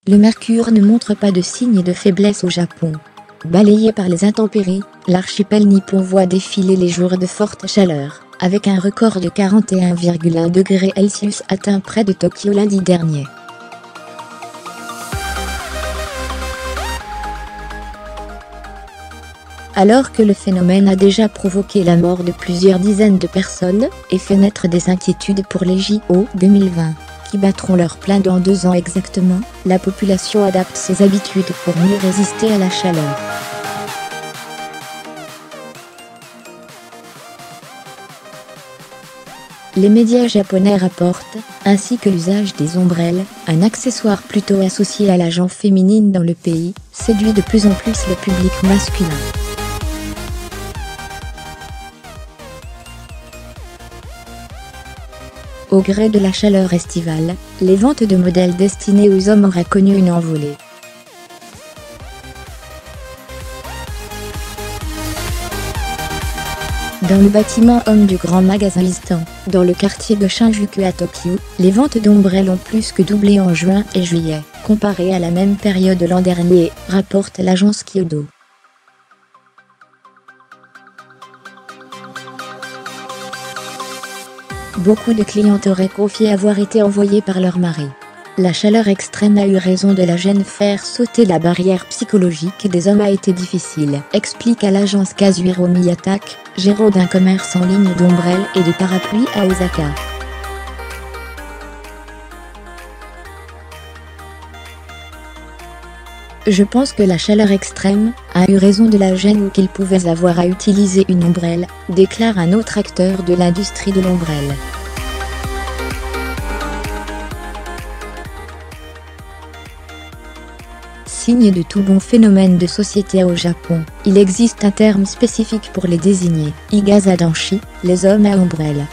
Le mercure ne montre pas de signes de faiblesse au Japon. Balayé par les intempéries, l'archipel nippon voit défiler les jours de forte chaleur, avec un record de 41,1 degrés Celsius atteint près de Tokyo lundi dernier. Alors que le phénomène a déjà provoqué la mort de plusieurs dizaines de personnes, et fait naître des inquiétudes pour les JO 2020, qui battront leur plein dans 2 ans exactement, la population adapte ses habitudes pour mieux résister à la chaleur. Les médias japonais rapportent, ainsi que l'usage des ombrelles, un accessoire plutôt associé à la gente féminine dans le pays, séduit de plus en plus le public masculin. Au gré de la chaleur estivale, les ventes de modèles destinés aux hommes auraient connu une envolée. Dans le bâtiment homme du grand magasin Istan, dans le quartier de Shinjuku à Tokyo, les ventes d'ombrelles ont plus que doublé en juin et juillet, comparé à la même période l'an dernier, rapporte l'agence Kyodo. Beaucoup de clientes auraient confié avoir été envoyées par leur mari. La chaleur extrême a eu raison de la gêne. Faire sauter la barrière psychologique des hommes a été difficile, explique à l'agence Kazuhiro Miyatake, gérant d'un commerce en ligne d'ombrelles et de parapluies à Osaka. Je pense que la chaleur extrême a eu raison de la gêne qu'ils pouvaient avoir à utiliser une ombrelle, déclare un autre acteur de l'industrie de l'ombrelle. Signe de tout bon phénomène de société au Japon, il existe un terme spécifique pour les désigner, Igazadanshi, les hommes à ombrelle.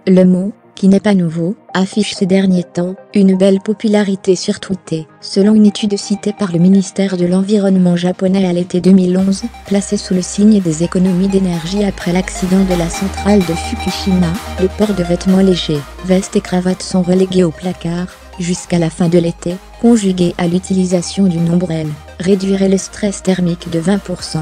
Le mot, qui n'est pas nouveau, affiche ces derniers temps une belle popularité sur Twitter, selon une étude citée par le ministère de l'Environnement japonais à l'été 2011, placée sous le signe des économies d'énergie après l'accident de la centrale de Fukushima. Le port de vêtements légers, vestes et cravates sont relégués au placard, jusqu'à la fin de l'été, conjugué à l'utilisation d'une ombrelle, réduirait le stress thermique de 20%.